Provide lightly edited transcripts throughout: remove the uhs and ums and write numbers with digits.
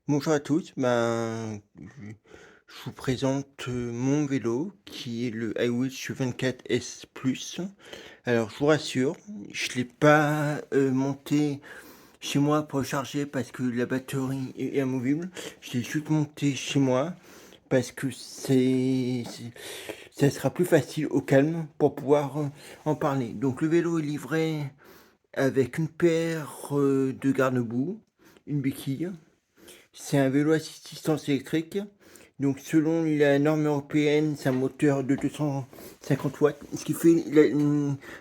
Bonjour à tous, je vous présente mon vélo qui est le iWish 24S Plus. Alors je vous rassure, je ne l'ai pas monté chez moi pour le charger parce que la batterie est amovible. Je l'ai juste monté chez moi parce que ça sera plus facile au calme pour pouvoir en parler. Donc le vélo est livré avec une paire de garde-boue, une béquille. C'est un vélo assistance électrique. Donc, selon la norme européenne, c'est un moteur de 250 watts. Ce qui fait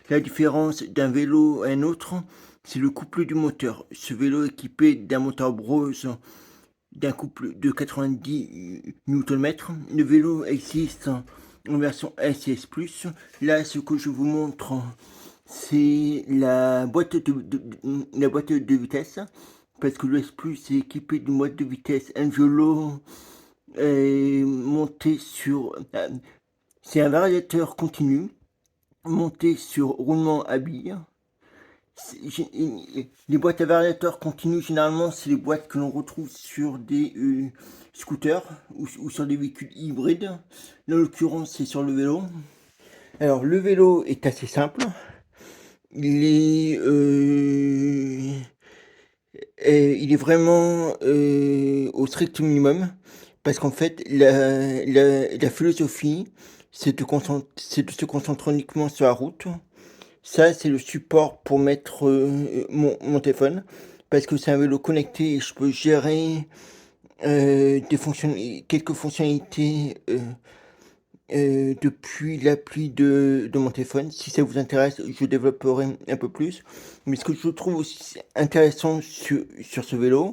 la différence d'un vélo à un autre, c'est le couple du moteur. Ce vélo est équipé d'un moteur Brose d'un couple de 90 Nm. Le vélo existe en version SCS+. Là, ce que je vous montre, c'est la boîte de vitesse, parce que le S Plus est équipé d'une boîte de vitesse Angelo monté sur... c'est un variateur continu monté sur roulement à billes. Les boîtes à variateur continu, généralement, c'est les boîtes que l'on retrouve sur des scooters ou sur des véhicules hybrides. Là, en l'occurrence, c'est sur le vélo. Alors, le vélo est assez simple. Il est vraiment au strict minimum parce qu'en fait, la philosophie, c'est de se concentrer uniquement sur la route. Ça, c'est le support pour mettre mon téléphone parce que c'est un vélo connecté et je peux gérer quelques fonctionnalités depuis l'appli de mon téléphone. Si ça vous intéresse, je développerai un peu plus. Mais ce que je trouve aussi intéressant sur ce vélo,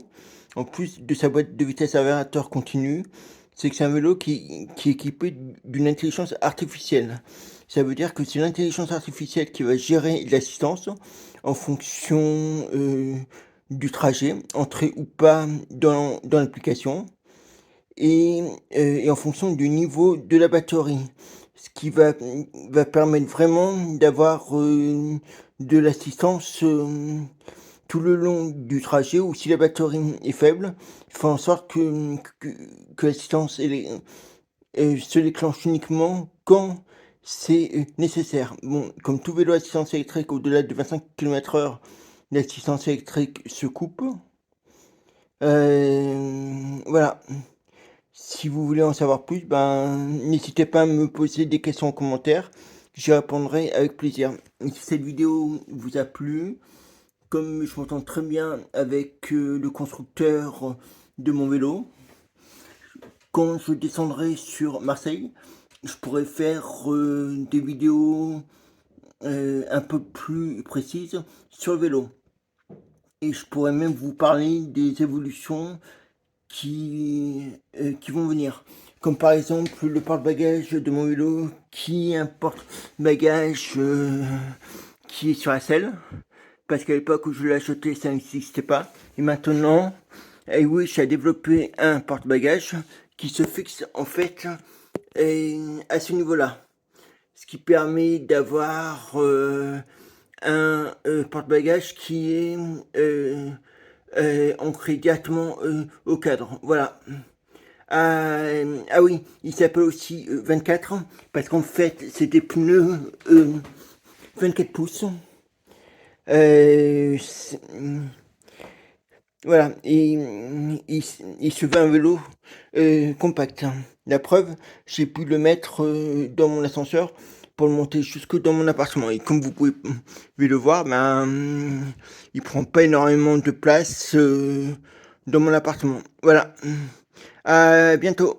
en plus de sa boîte de vitesse à variateur continu, c'est que c'est un vélo qui est équipé d'une intelligence artificielle. Ça veut dire que c'est l'intelligence artificielle qui va gérer l'assistance en fonction du trajet, entré ou pas dans l'application et en fonction du niveau de la batterie. Ce qui va permettre vraiment d'avoir de l'assistance tout le long du trajet ou si la batterie est faible, il faut en sorte que l'assistance se déclenche uniquement quand c'est nécessaire. Bon, comme tout vélo assistance électrique au-delà de 25 km/h, l'assistance électrique se coupe. Voilà. Si vous voulez en savoir plus, n'hésitez pas à me poser des questions en commentaire. J'y répondrai avec plaisir. Et si cette vidéo vous a plu, comme je m'entends très bien avec le constructeur de mon vélo, quand je descendrai sur Marseille, je pourrai faire des vidéos un peu plus précises sur le vélo. Et je pourrais même vous parler des évolutions qui vont venir. Comme par exemple le porte-bagages de mon vélo qui est un porte-bagages qui est sur la selle. Parce qu'à l'époque où je l'ai acheté, ça n'existait pas. Et maintenant, iWish a développé un porte-bagages qui se fixe en fait à ce niveau-là. Ce qui permet d'avoir un porte-bagages qui est ancré directement au cadre. Voilà. Ah oui, il s'appelle aussi 24 parce qu'en fait c'est des pneus 24 pouces. Euh, c'est- voilà, et il se veut un vélo compact. La preuve, j'ai pu le mettre dans mon ascenseur pour le monter jusque dans mon appartement. Et comme vous pouvez le voir, il prend pas énormément de place dans mon appartement. Voilà. À bientôt.